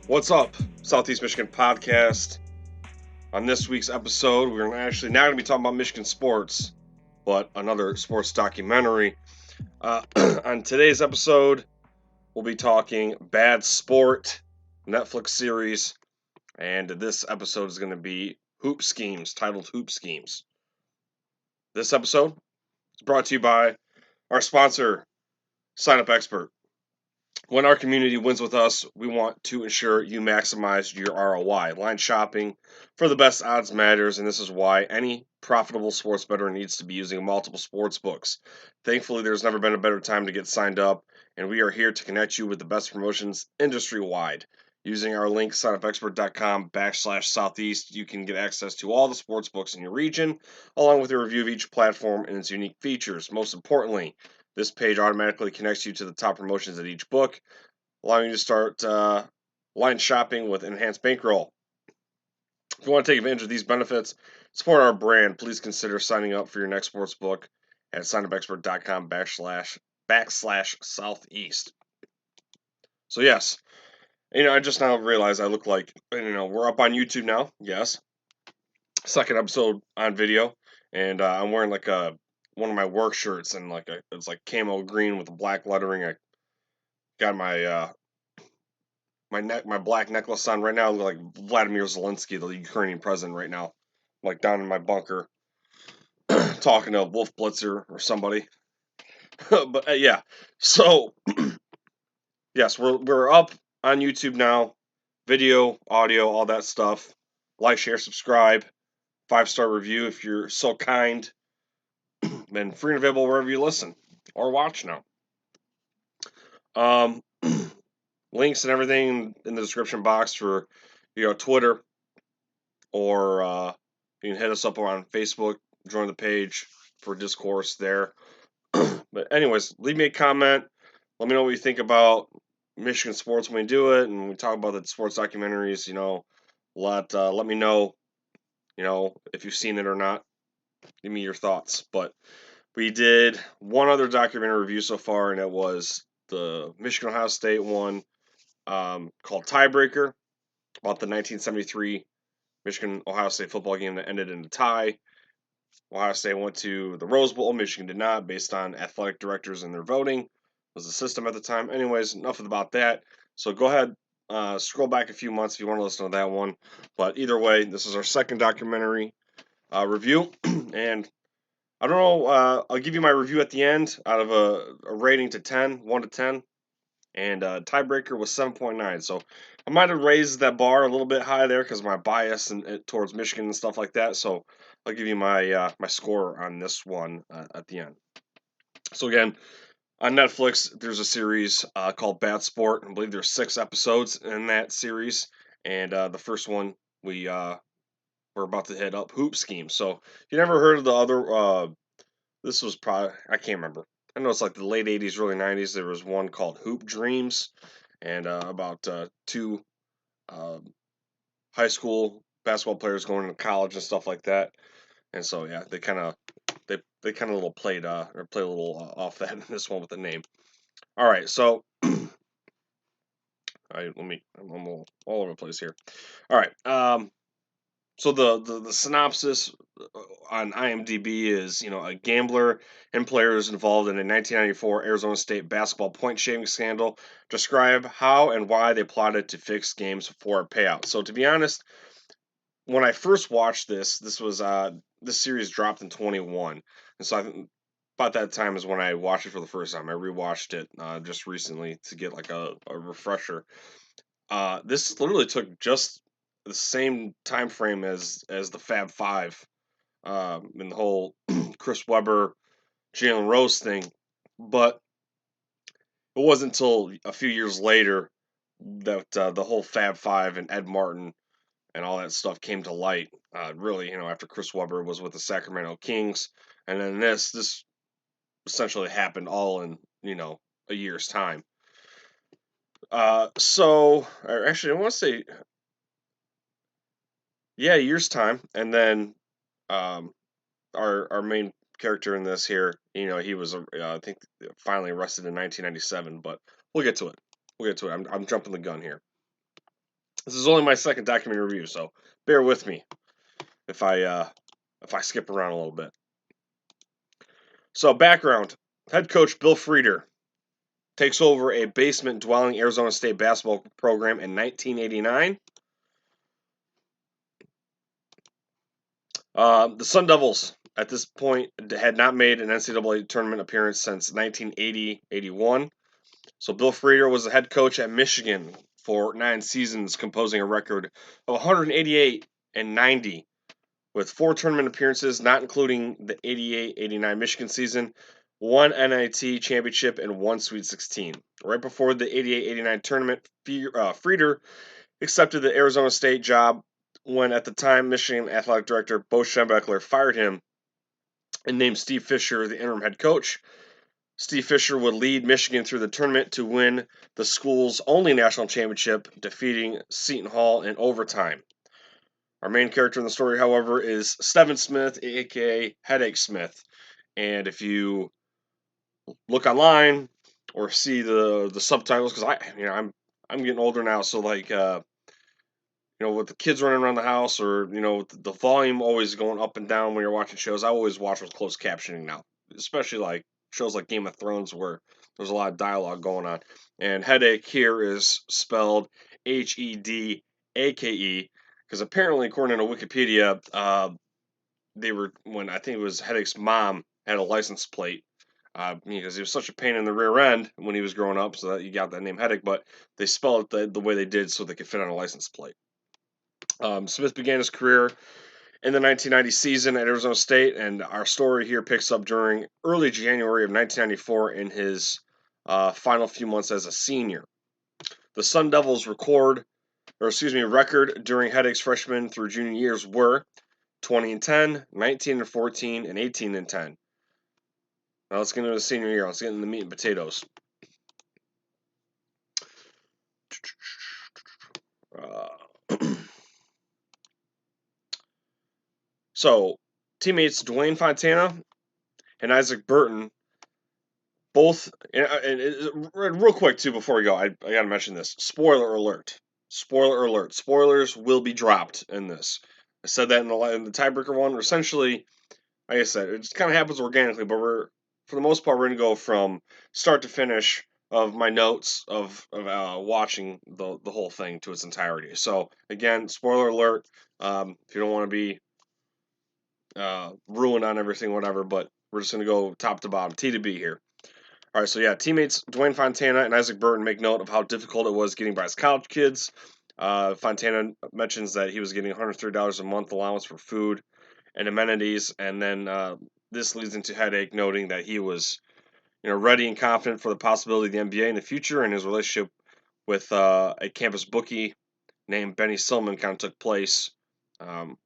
What's up, Southeast Michigan Podcast? On this week's episode, we're actually not going to be talking about Michigan sports, but another sports documentary. On today's episode, we'll be talking Bad Sport, Netflix series, and this episode is going to be Hoop Schemes, titled Hoop Schemes. This episode is brought to you by our sponsor, Sign Up Expert. When our community wins with us, we want to ensure you maximize your ROI. Line shopping for the best odds matters, and this is why any profitable sports bettor needs to be using multiple sports books. Thankfully, there's never been a better time to get signed up, and we are here to connect you with the best promotions industry-wide. Using our link, signupexpert.com/southeast, you can get access to all the sports books in your region, along with a review of each platform and its unique features. Most importantly, this page automatically connects you to the top promotions at each book, allowing you to start line shopping with enhanced bankroll. If you want to take advantage of these benefits, support our brand, please consider signing up for your next sports book at signupexpert.com/southeast. So yes, I just now realized I look like, we're up on YouTube now. Yes, second episode on video, and I'm wearing like one of my work shirts, and it's like camo green with black lettering. I got my black necklace on right now. I look like Vladimir Zelensky, the Ukrainian president, right now. I'm like down in my bunker talking to Wolf Blitzer or somebody. But yeah, so yes, we're up on YouTube now, video, audio, all that stuff. Like, share, subscribe, 5-star review if you're so kind, and free and available wherever you listen or watch now. Links and everything in the description box for Twitter, or you can hit us up on Facebook, join the page for discourse there. But anyways, leave me a comment. Let me know what you think about Michigan sports when we do it, and we talk about the sports documentaries. Let me know. If you've seen it or not. Give me your thoughts. But we did one other documentary review so far, and it was the Michigan Ohio State one, called Tiebreaker, about the 1973 Michigan Ohio State football game that ended in a tie. Ohio State went to the Rose Bowl. Michigan did not, based on athletic directors and their voting. Was the system at the time. Anyways, enough about that. So go ahead, scroll back a few months if you want to listen to that one. But either way, this is our second documentary review. And I don't know, I'll give you my review at the end out of a rating to 10, 1 to 10. And Tiebreaker was 7.9. So I might have raised that bar a little bit high there because of my bias towards Michigan and stuff like that. So I'll give you my score on this one at the end. So again, on Netflix, there's a series called Bad Sport. I believe there's 6 episodes in that series, and the first one we're about to hit up, Hoop Scheme. So if you never heard of the other, this was probably, I can't remember. I know it's like the late 80s, early 90s. There was one called Hoop Dreams, and about 2 high school basketball players going to college and stuff like that. And so yeah, they kind of little played or play a little off that in this one with the name. All right, so I'm all over the place here. All right, so the synopsis on IMDb is, a gambler and players involved in a 1994 Arizona State basketball point shaving scandal describe how and why they plotted to fix games for a payout. So to be honest, when I first watched this was this series dropped in 21, and so about that time is when I watched it for the first time. I rewatched it just recently to get like a refresher. This literally took just the same time frame as the Fab Five, and the whole Chris Webber, Jalen Rose thing, but it wasn't until a few years later that the whole Fab Five and Ed Martin and all that stuff came to light. Really, after Chris Webber was with the Sacramento Kings, and then this essentially happened all in a year's time. Or actually, I want to say, yeah, a year's time, and then um, our main character in this here, he was I think finally arrested in 1997, but we'll get to it. I'm jumping the gun here. This is only my second documentary review, so bear with me if I skip around a little bit. So background: head coach Bill Frieder takes over a basement-dwelling Arizona State basketball program in 1989. The Sun Devils at this point had not made an NCAA tournament appearance since 1980-81. So Bill Frieder was the head coach at Michigan for 9 seasons, composing a record of 188 and 90 with 4 tournament appearances, not including the 88-89 Michigan season, 1 NIT championship, and 1 Sweet 16. Right before the 88-89 tournament, Frieder accepted the Arizona State job when, at the time, Michigan athletic director Bo Schembechler fired him and named Steve Fisher the interim head coach. Steve Fisher would lead Michigan through the tournament to win the school's only national championship, defeating Seton Hall in overtime. Our main character in the story, however, is Stephen Smith, aka Headache Smith. And if you look online or see the subtitles, because I'm getting older now, so like with the kids running around the house, or the volume always going up and down when you're watching shows, I always watch with closed captioning now, especially like shows like Game of Thrones where there's a lot of dialogue going on. And headache here is spelled Hedake, because apparently, according to Wikipedia, when I think it was Headache's mom had a license plate. Because he was such a pain in the rear end when he was growing up, so that you got that name Headache. But they spelled it the way they did so they could fit on a license plate. Smith began his career in the 1990 season at Arizona State, and our story here picks up during early January of 1994 in his final few months as a senior. The Sun Devils record during Headache's freshman through junior years were 20 and 10, 19 and 14, and 18 and 10. Now let's get into the senior year. Let's get into the meat and potatoes. So, teammates Dwayne Fontana and Isaac Burton both, and real quick too before we go, I got to mention this. Spoiler alert. Spoiler alert. Spoilers will be dropped in this. I said that in the tiebreaker one. Essentially, like I said, it just kind of happens organically, but for the most part, we're going to go from start to finish of my notes of watching the whole thing to its entirety. So again, spoiler alert. If you don't want to be ruined on everything, whatever, but we're just going to go top to bottom, T to B here. All right, so yeah, teammates Dwayne Fontana and Isaac Burton make note of how difficult it was getting by his college kids. Fontana mentions that he was getting $130 a month allowance for food and amenities, and then this leads into Headache noting that he was, ready and confident for the possibility of the NBA in the future, and his relationship with a campus bookie named Benny Silman kind of took place.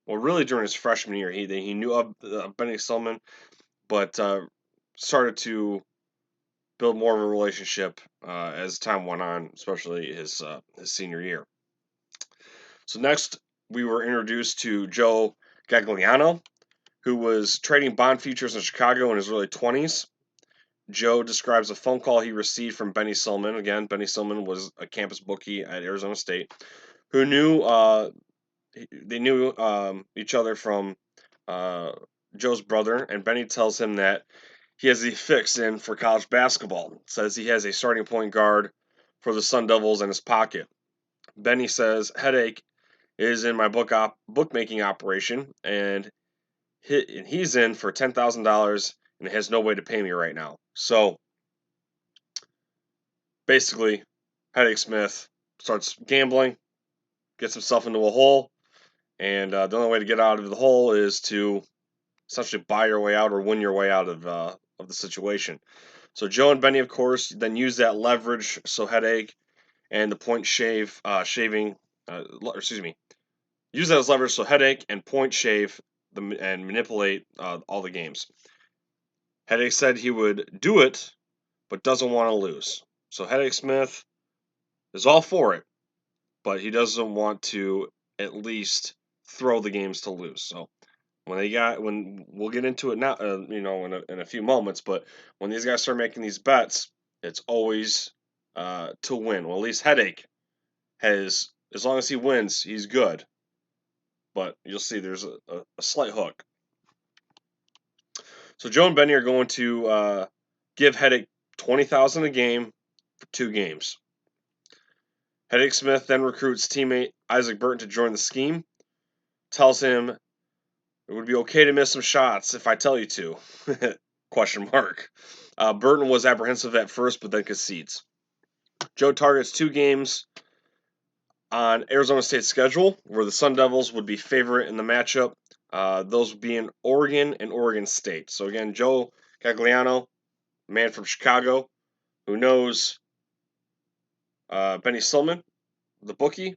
Really during his freshman year, he knew of Benny Silman, but started to build more of a relationship as time went on, especially his senior year. So next, we were introduced to Joe Gagliano, who was trading bond futures in Chicago in his early 20s. Joe describes a phone call he received from Benny Silman. Again, Benny Silman was a campus bookie at Arizona State, who knew they knew each other from Joe's brother, and Benny tells him that he has the fix in for college basketball. Says he has a starting point guard for the Sun Devils in his pocket. Benny says Headache is in my bookmaking operation, and he's in for $10,000 and has no way to pay me right now. So basically, Headache Smith starts gambling, gets himself into a hole, and the only way to get out of the hole is to essentially buy your way out or win your way out of the situation. So Joe and Benny, of course, then use that leverage. So Headache and the point shaving, use that as leverage. So Headache and point shave and manipulate all the games. Headache said he would do it, but doesn't want to lose. So Headache Smith is all for it, but he doesn't want to at least throw the games to lose. So when we'll get into it now, in a few moments, but when these guys start making these bets, it's always to win. Well, at least Headache has as long as he wins, he's good. But you'll see there's a slight hook. So Joe and Benny are going to give Headache $20,000 a game for 2 games. Headache Smith then recruits teammate Isaac Burton to join the scheme. Tells him it would be okay to miss some shots if I tell you to. Question mark. Burton was apprehensive at first, but then concedes. Joe targets 2 games on Arizona State's schedule, where the Sun Devils would be favorite in the matchup. Those would be in Oregon and Oregon State. So again, Joe Gagliano, man from Chicago, who knows Benny Stillman, the bookie,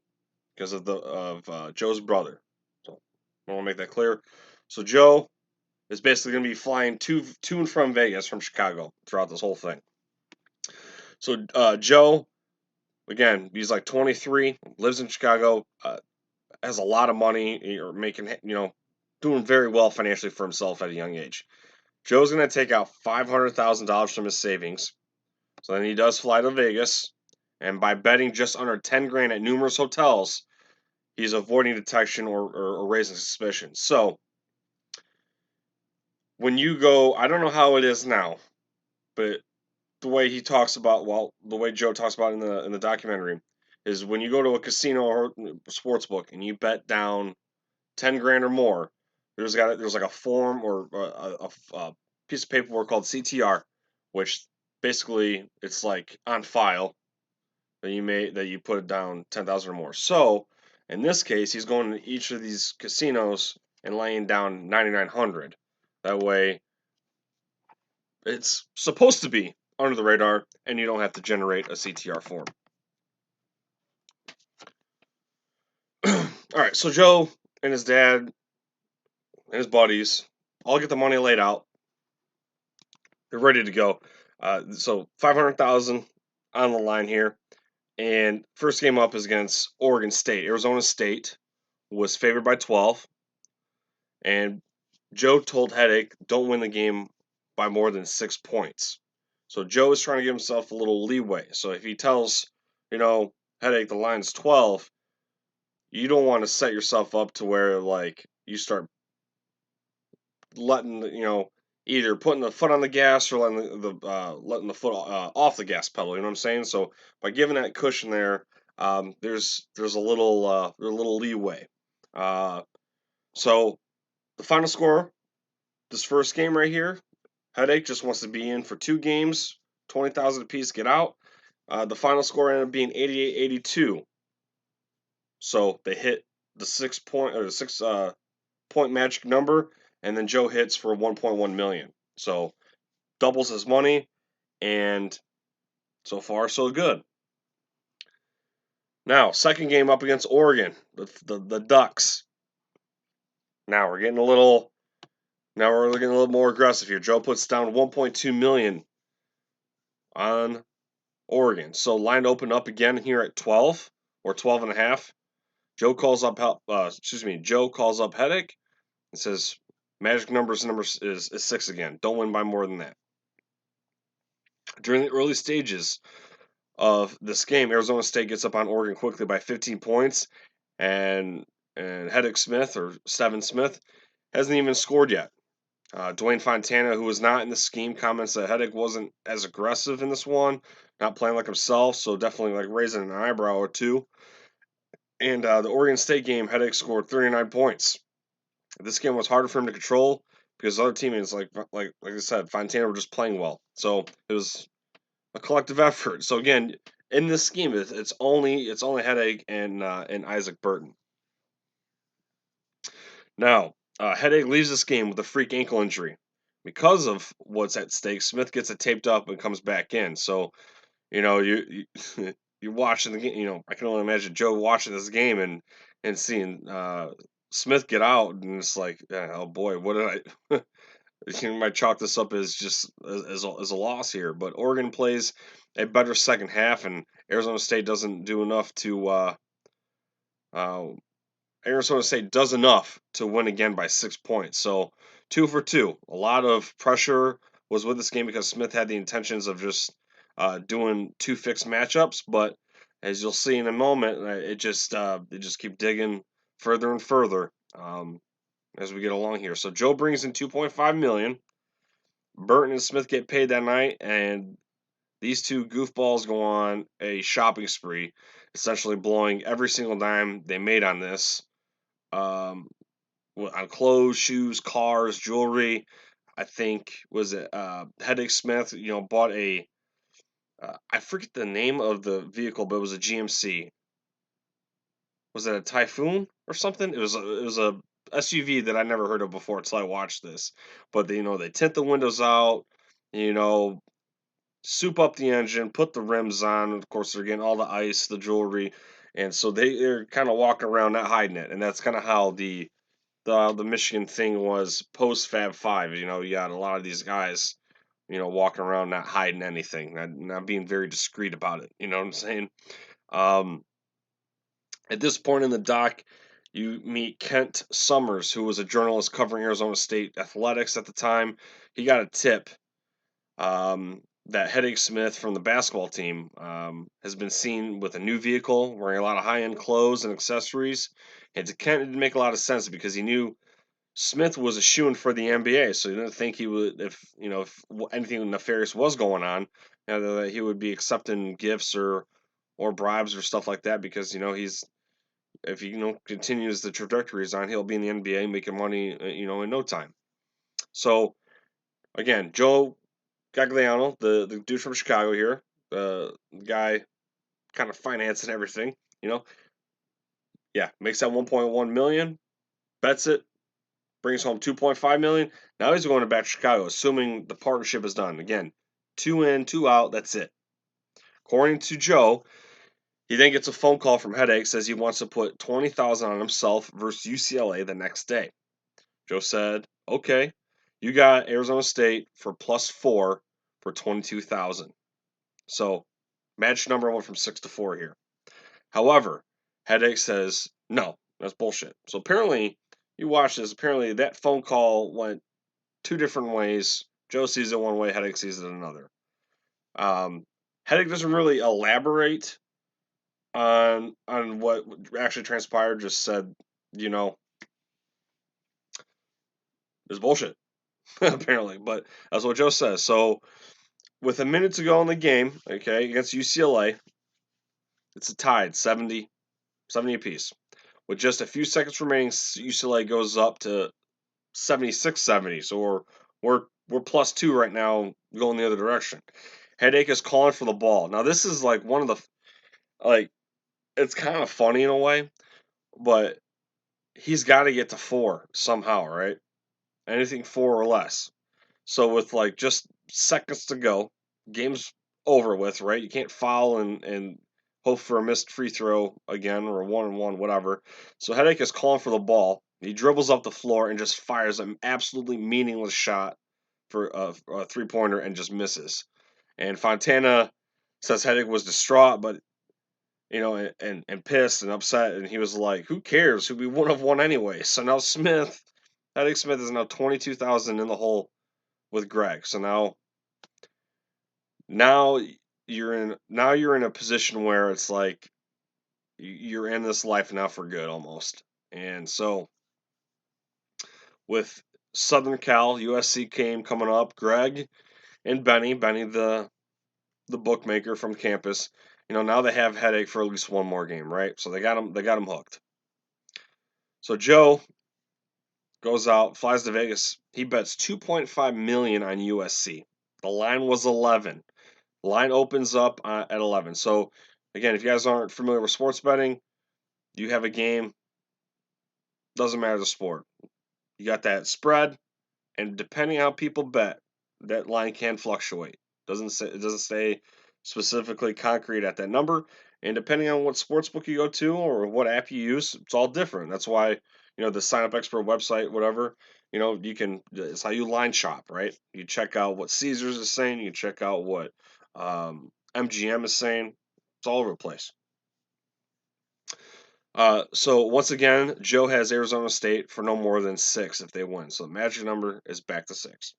because of Joe's brother. So I want to make that clear. So Joe is basically going to be flying to and from Vegas from Chicago throughout this whole thing. So Joe, again, he's like 23, lives in Chicago, has a lot of money, or making, doing very well financially for himself at a young age. Joe's going to take out $500,000 from his savings. So then he does fly to Vegas, and by betting just under 10 grand at numerous hotels, he's avoiding detection or raising suspicion. So when you go, I don't know how it is now, but the way he talks about, the way Joe talks about in the documentary, is when you go to a casino or sports book and you bet down 10 grand or more, there's like a form or a piece of paperwork called CTR, which basically it's like on file that you put it down 10,000 or more. So in this case, he's going to each of these casinos and laying down 9,900. That way, it's supposed to be under the radar, and you don't have to generate a CTR form. All right, so Joe and his dad and his buddies all get the money laid out. They're ready to go. So 500,000 on the line here, and first game up is against Oregon State. Arizona State was favored by 12, and Joe told Headache, "Don't win the game by more than 6 points." So Joe is trying to give himself a little leeway. So if he tells, Headache the line's 12, you don't want to set yourself up to where like you start letting either putting the foot on the gas or letting the foot off the gas pedal. You know what I'm saying? So by giving that cushion there, there's a little leeway. So the final score, this first game right here, Headache just wants to be in for 2 games, 20,000 apiece, get out. The final score ended up being 88-82. So they hit the 6 point magic number, and then Joe hits for 1.1 million. So doubles his money, and so far so good. Now, second game up against Oregon, the Ducks. Now we're getting a little more aggressive here. Joe puts down 1.2 million on Oregon. So line opened up again here at 12 or 12 and a half. Joe calls up Headache and says magic number is 6 again. Don't win by more than that. During the early stages of this game, Arizona State gets up on Oregon quickly by 15 points, and Headache Smith, or Steven Smith, hasn't even scored yet. Dwayne Fontana, who was not in the scheme, comments that Headache wasn't as aggressive in this one, not playing like himself, so definitely like raising an eyebrow or two. And the Oregon State game, Headache scored 39 points. This game was harder for him to control because other teammates, like I said, Fontana were just playing well. So it was a collective effort. So again, in this scheme, it's only Headache and Isaac Burton. Now, Headache leaves this game with a freak ankle injury. Because of what's at stake, Smith gets it taped up and comes back in. So, you you're watching the game. I can only imagine Joe watching this game and seeing Smith get out, and it's like, oh boy, what did I? You might chalk this up as just as a loss here. But Oregon plays a better second half, and Arizona State doesn't do enough to. Arizona State does enough to win again by 6 points. So 2 for 2. A lot of pressure was with this game because Smith had the intentions of just doing 2 fixed matchups, but as you'll see in a moment, it just keep digging further and further as we get along here. So Joe brings in 2.5 million. Burton and Smith get paid that night, and these two goofballs go on a shopping spree, essentially blowing every single dime they made on this, um, on clothes, shoes, cars, jewelry. I think was it Headache Smith, bought a I forget the name of the vehicle, but it was a GMC. Was it a Typhoon or something? It was a SUV that I never heard of before until I watched this. But they tint the windows out, you know, soup up the engine, put the rims on. Of course, they're getting all the ice, the jewelry, and so they're kind of walking around not hiding it. And that's kind of how the Michigan thing was post Fab Five. You got a lot of these guys, walking around not hiding anything, not being very discreet about it. You know what I'm saying? Um, at this point in the doc, you meet Kent Summers, who was a journalist covering Arizona State athletics at the time. He got a tip that Headache Smith from the basketball team has been seen with a new vehicle, wearing a lot of high end clothes and accessories. And to Kent, it didn't make a lot of sense because he knew Smith was a shoo-in for the NBA, so he didn't think he would, if anything nefarious was going on, that he would be accepting gifts or bribes or stuff like that because he's if he continues the trajectory he's on, he'll be in the NBA making money, in no time. So again, Joe Gagliano, the dude from Chicago here, the guy kind of financing everything, yeah, makes that 1.1 million, bets it, brings home 2.5 million. Now he's going back to Chicago, assuming the partnership is done. Again, 2 in, 2 out, that's it. According to Joe, he then gets a phone call from Headache, says he wants to put 20,000 on himself versus UCLA the next day. Joe said, "Okay, you got Arizona State for +4 for 22,000." So, match number went from 6 to 4 here. However, Headache says, "No, that's bullshit." So apparently, you watch this. Apparently, that phone call went two different ways. Joe sees it one way, Headache sees it another. Headache doesn't really elaborate on what actually transpired. Just said, you know, there's bullshit apparently, but that's what Joe says. So with a minute to go in the game, okay, against UCLA, it's a tied 70 apiece. With just a few seconds remaining, UCLA goes up to 76-70. So we're +2 right now, going the other direction. Headache is calling for the ball. Now this is like one of the like it's kind of funny in a way, but he's got to get to 4 somehow, right? Anything 4 or less. So with like just seconds to go, game's over with, right? You can't foul and hope for a missed free throw again or a 1-and-1, whatever. So Headache is calling for the ball. He dribbles up the floor and just fires an absolutely meaningless shot for a 3-pointer and just misses. And Fontana says Headache was distraught, but and pissed and upset, and he was like, "Who cares? We would have won anyway." So now Headache Smith is now 22,000 in the hole with Greg. So now you're in a position where it's like you're in this life now for good almost. And so with Southern Cal, USC coming up, Greg and Benny the bookmaker from campus, now they have Headache for at least one more game, right? So they got him hooked. So Joe goes out, flies to Vegas. He bets 2.5 million on USC. The line was 11. The line opens up at 11. So, again, if you guys aren't familiar with sports betting, you have a game, doesn't matter the sport. You got that spread, and depending on how people bet, that line can fluctuate. It doesn't stay specifically concrete at that number. And depending on what sportsbook you go to or what app you use, it's all different. That's why, the sign up expert website, whatever, it's how you line shop, right? You check out what Caesars is saying, you check out what MGM is saying. It's all over the place. So once again, Joe has Arizona State for no more than 6 if they win. So the magic number is back to 6.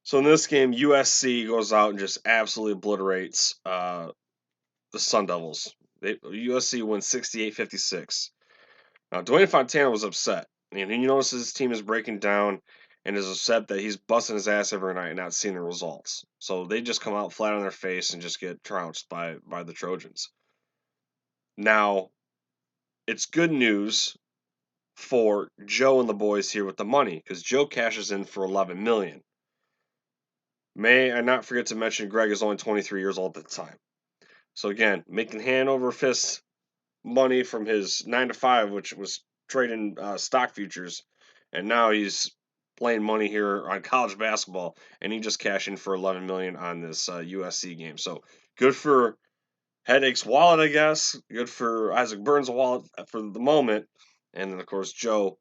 So in this game, USC goes out and just absolutely obliterates the Sun Devils. USC wins 68-56. Now, Dwayne Fontana was upset. And he notices his team is breaking down and is upset that he's busting his ass every night and not seeing the results. So they just come out flat on their face and just get trounced by the Trojans. Now, it's good news for Joe and the boys here with the money because Joe cashes in for $11 million. May I not forget to mention Greg is only 23 years old at the time. So again, making hand over fist money from his 9 to 5, which was trading stock futures, and now he's playing money here on college basketball, and he just cashed in for 11 million on this USC game. So good for Headache's wallet, I guess. Good for Isaac Burns' wallet for the moment, and then of course Joe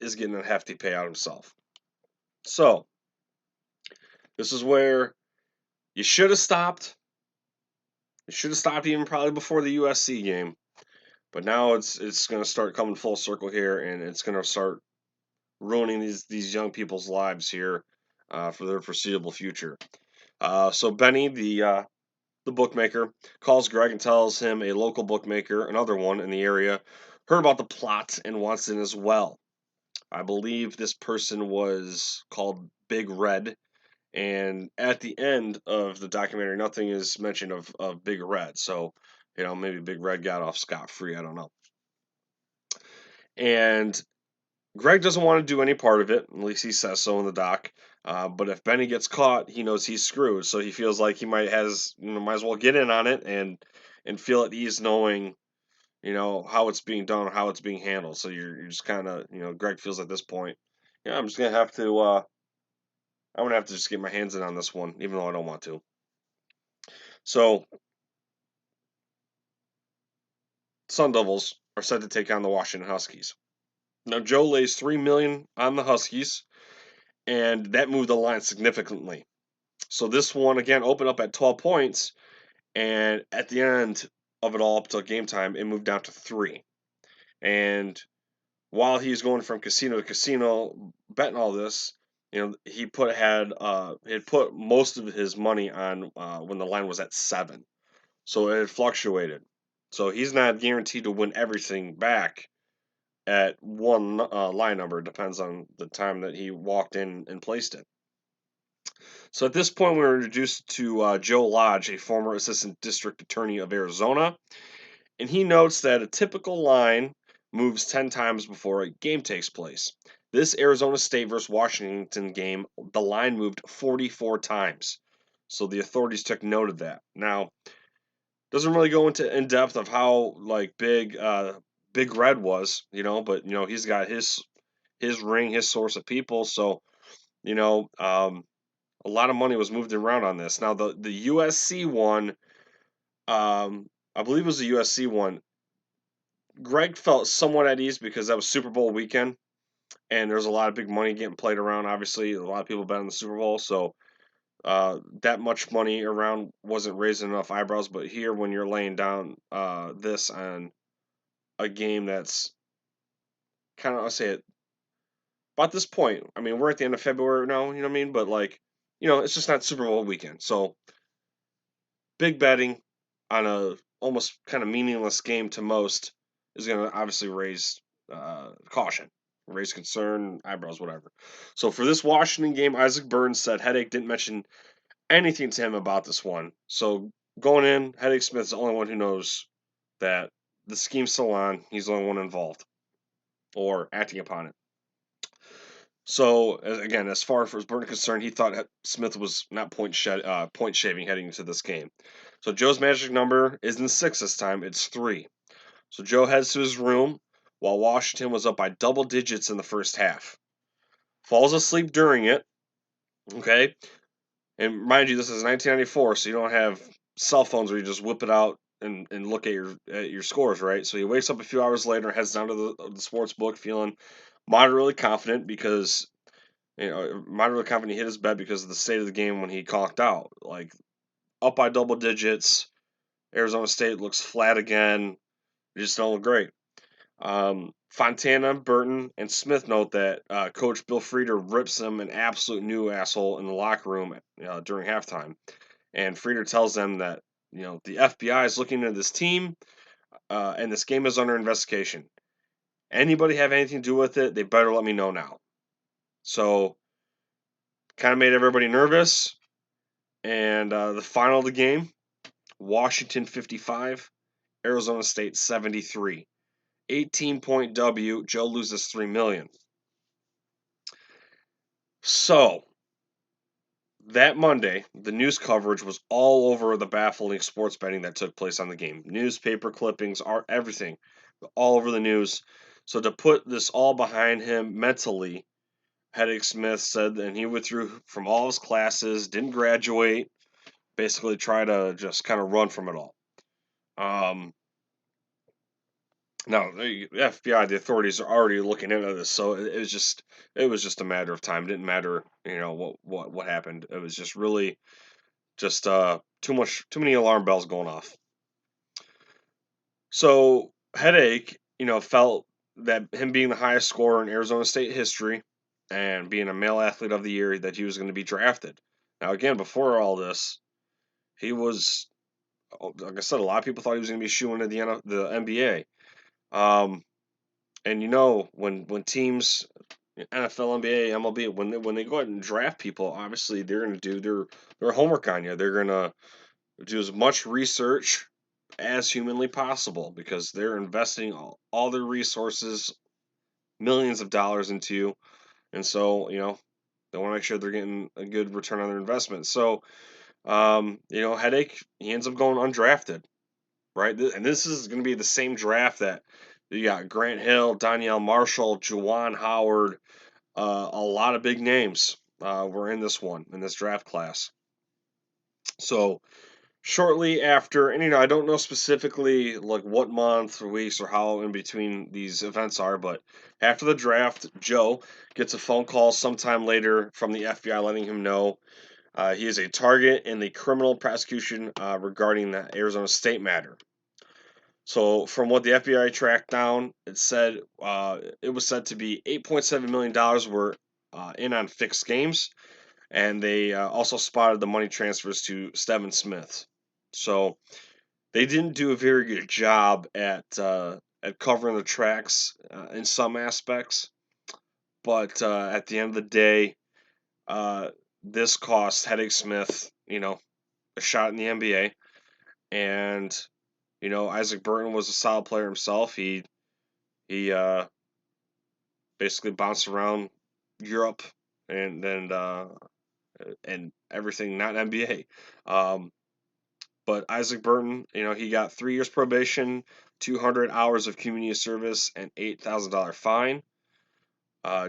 is getting a hefty payout himself. So this is where you should have stopped. You should have stopped even probably before the USC game. But now it's going to start coming full circle here, and it's going to start ruining these young people's lives here for their foreseeable future. So Benny, the bookmaker, calls Greg and tells him a local bookmaker, another one in the area, heard about the plot and wants in as well. I believe this person was called Big Red, and at the end of the documentary, nothing is mentioned of Big Red. So, maybe Big Red got off scot-free. I don't know. And Greg doesn't want to do any part of it. At least he says so in the doc. But if Benny gets caught, he knows he's screwed. So he feels like he might as well get in on it and feel at ease knowing, how it's being done, how it's being handled. So you're just kind of, Greg feels at this point, I'm just gonna have to. I'm gonna have to just get my hands in on this one, even though I don't want to. So Sun Devils are set to take on the Washington Huskies. Now Joe lays $3 million on the Huskies, and that moved the line significantly. So this one again opened up at 12 points, and at the end of it all, up till game time, it moved down to 3. And while he's going from casino to casino betting all this, he had put most of his money on when the line was at 7, so it had fluctuated. So he's not guaranteed to win everything back at one line number. It depends on the time that he walked in and placed it. So at this point, we were introduced to Joe Lodge, a former assistant district attorney of Arizona, and he notes that a typical line moves 10 times before a game takes place. This Arizona State versus Washington game, the line moved 44 times. So the authorities took note of that. Now, doesn't really go into in depth of how Big Red was, but he's got his ring, his source of people, so a lot of money was moved around on this. Now the USC one, I believe it was the USC one. Greg felt somewhat at ease because that was Super Bowl weekend, and there's a lot of big money getting played around. Obviously, a lot of people bet on the Super Bowl, so that much money around wasn't raising enough eyebrows. But here, when you're laying down this on a game that's kind of, I'll say it, about this point, I mean, we're at the end of February now, you know what I mean? But it's just not Super Bowl weekend, so big betting on a almost kind of meaningless game to most is going to obviously raise caution, raise concern, eyebrows, whatever. So for this Washington game, Isaac Burns said Headache didn't mention anything to him about this one. So going in, Headache Smith's the only one who knows that the scheme's still on. He's the only one involved or acting upon it. So again, as far as Burton concerned, he thought Smith was not point shaving heading into this game. So Joe's magic number isn't 6 this time; it's 3. So Joe heads to his room while Washington was up by double digits in the first half. Falls asleep during it. Okay, and mind you, this is 1994, so you don't have cell phones where you just whip it out and look at your scores, right? So he wakes up a few hours later, heads down to the sports book, feeling moderately confident because moderately confident he hit his bet because of the state of the game when he conked out. Like, up by double digits, Arizona State looks flat again. They just don't look great. Fontana, Burton, and Smith note that Coach Bill Frieder rips him an absolute new asshole in the locker room during halftime. And Frieder tells them that the FBI is looking into this team, and this game is under investigation. Anybody have anything to do with it, they better let me know now. So, kind of made everybody nervous. And the final of the game, Washington 55, Arizona State 73. 18-point W. Joe loses $3 million. So, that Monday, the news coverage was all over the baffling sports betting that took place on the game. Newspaper clippings, art, everything, all over the news. So to put this all behind him mentally, Headache Smith said that he withdrew from all his classes, didn't graduate, basically try to just kind of run from it all. Now the FBI, the authorities are already looking into this, so it was just a matter of time. It didn't matter, what happened. It was just really just too many alarm bells going off. So Headache, felt that him being the highest scorer in Arizona State history and being a male athlete of the year, that he was going to be drafted. Now again, before all this, he was, like I said, a lot of people thought he was going to be shooing to the NBA. And when teams, NFL, NBA, MLB, when they go out and draft people, obviously they're going to do their homework on you. They're going to do as much research as humanly possible because they're investing all their resources, millions of dollars into you. And so, they want to make sure they're getting a good return on their investment. So, Headache, he ends up going undrafted, right? And this is going to be the same draft that you got Grant Hill, Danielle Marshall, Juwan Howard, a lot of big names were in this draft class. So, shortly after, and I don't know specifically like what month or weeks or how in between these events are, but after the draft, Joe gets a phone call sometime later from the FBI letting him know he is a target in the criminal prosecution regarding the Arizona State matter. So, from what the FBI tracked down, it was said to be $8.7 million were in on fixed games, and they also spotted the money transfers to Stephen Smith. So they didn't do a very good job at covering the tracks in some aspects, but at the end of the day, uh, this cost Headache Smith, a shot in the NBA, and Isaac Burton was a solid player himself. He basically bounced around Europe and everything, not NBA. But Isaac Burton, he got 3 years probation, 200 hours of community service, and $8,000 fine.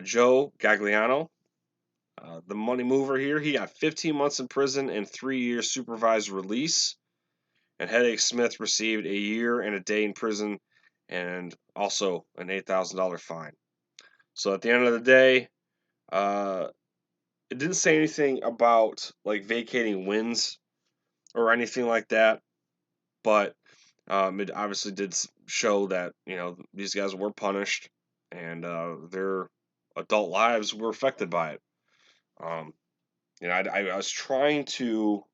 Joe Gagliano, the money mover here, he got 15 months in prison and 3 years supervised release. And Headache Smith received a year and a day in prison and also an $8,000 fine. So at the end of the day, it didn't say anything about like vacating wins or anything like that, but it obviously did show that these guys were punished and their adult lives were affected by it. Um, I was trying to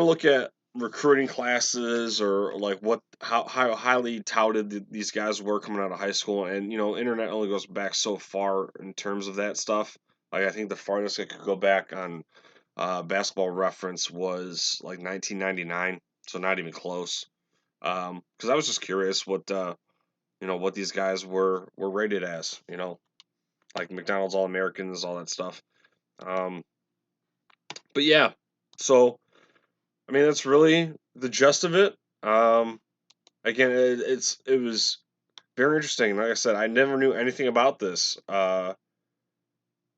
look at recruiting classes or like how highly touted these guys were coming out of high school, and internet only goes back so far in terms of that stuff. Like I think the farthest I could go back on Basketball Reference was like 1999, so not even close. Because I was just curious what these guys were rated as, like McDonald's All Americans, all that stuff. Um, but yeah, so I mean that's really the gist of it. Again, it was very interesting. Like I said, I never knew anything about this. And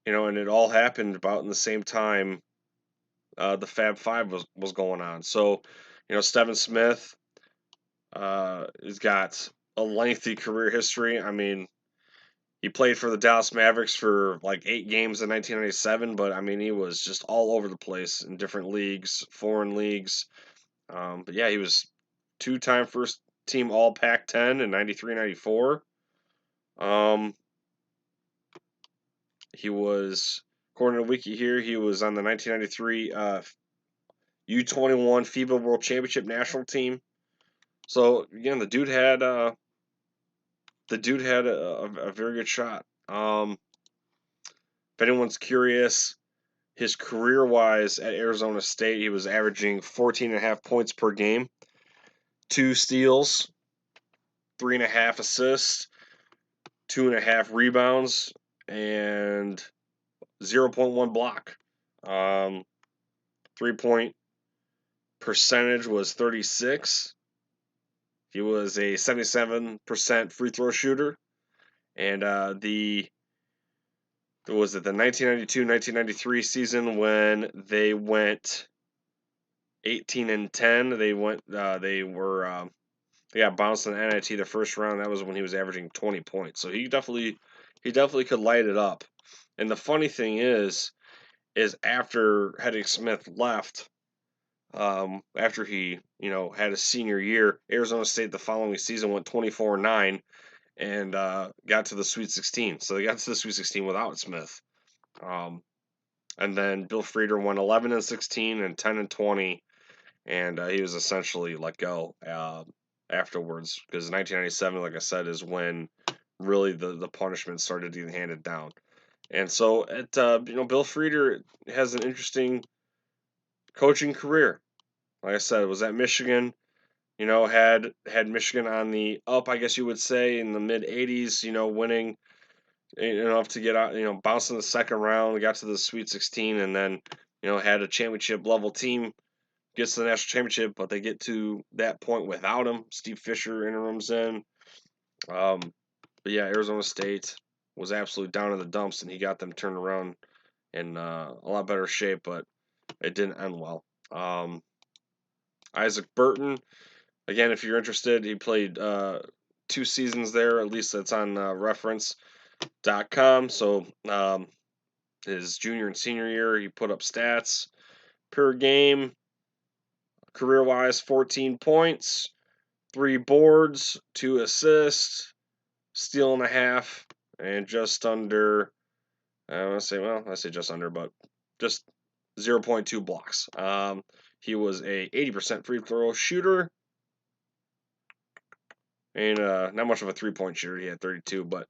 it all happened about in the same time the Fab Five was going on. So, Stephen Smith has got a lengthy career history. I mean, he played for the Dallas Mavericks for like 8 games in 1997, but I mean, he was just all over the place in different leagues, foreign leagues. But yeah, he was 2-time first team All Pac 10 in 93 94. He was, according to Wiki here, he was on the 1993 U21 FIBA World Championship national team. So again, the dude had a very good shot. If anyone's curious, his career-wise at Arizona State, he was averaging 14.5 points per game, 2 steals, 3.5 assists, 2.5 rebounds, and 0.1 block. 3-point percentage was 36. He was a 77% free throw shooter, and the 1992-1993 season when they went 18-10. They got bounced in the NIT the first round. That was when he was averaging 20 points. So he definitely could light it up. And the funny thing is after Heading Smith left, after he had a senior year, Arizona State the following season went 24-9 and got to the Sweet 16. So they got to the Sweet 16 without Smith. And then Bill Frieder won 11-16 and 10-20, and he was essentially let go afterwards, because 1997, like I said, is when really the punishment started getting handed down. And so Bill Frieder has an interesting coaching career. Like I said, it was at Michigan. Had Michigan on the up, I guess you would say, in the mid 80s. Winning enough to get out. Bounced in the second round, got to the Sweet 16, and then had a championship level team. Gets to the national championship, but they get to that point without him. Steve Fisher interims in. But yeah, Arizona State was absolutely down in the dumps, and he got them turned around in a lot better shape, but it didn't end well. Isaac Burton, again, if you're interested, he played 2 seasons there. At least that's on reference.com. So his junior and senior year, he put up stats per game. Career-wise, 14 points, 3 boards, 2 assists, steal and a half, and just under, I say just under, but just 0.2 blocks. He was a 80% free throw shooter, and not much of a 3-point shooter. He had 32, but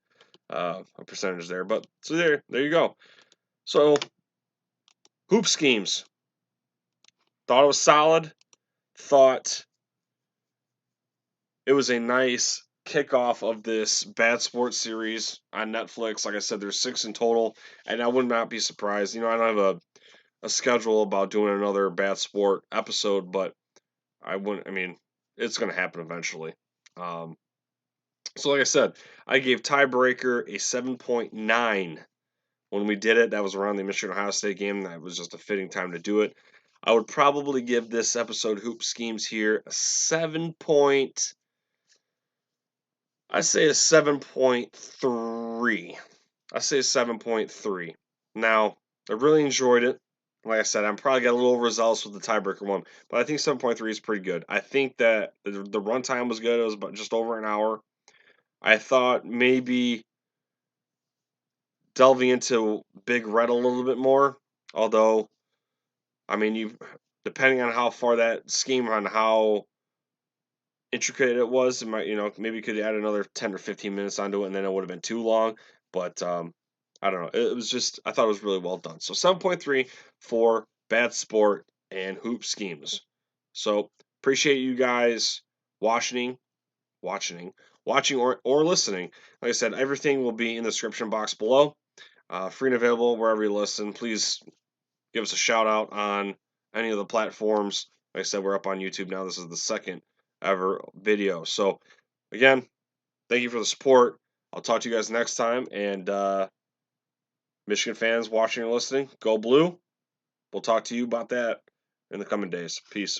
a percentage there. But so there you go. So hoop schemes. Thought it was solid. Thought it was a nice kickoff of this Bad Sports series on Netflix. Like I said, there's 6 in total, and I would not be surprised. I don't have a schedule about doing another Bad Sport episode, but it's going to happen eventually. So like I said, I gave Tiebreaker a 7.9 when we did it. That was around the Michigan-Ohio State game. That was just a fitting time to do it. I would probably give this episode, Hoop Schemes here, a 7.3. I say a 7.3. Now, I really enjoyed it. Like I said, I'm probably got a little overzealous with the tiebreaker one, but I think 7.3 is pretty good. I think that the runtime was good. It was about just over an hour. I thought maybe delving into Big Red a little bit more, although, depending on how far that scheme, on how intricate it was, it might, maybe could add another 10 or 15 minutes onto it, and then it would have been too long. But I don't know. It was just, I thought it was really well done. So 7.3 for Bad Sport and Hoop Schemes. So appreciate you guys watching or listening. Like I said, everything will be in the description box below. Free and available wherever you listen. Please give us a shout out on any of the platforms. Like I said, we're up on YouTube now. This is the second ever video. So again, thank you for the support. I'll talk to you guys next time. And Michigan fans watching or listening, go blue. We'll talk to you about that in the coming days. Peace.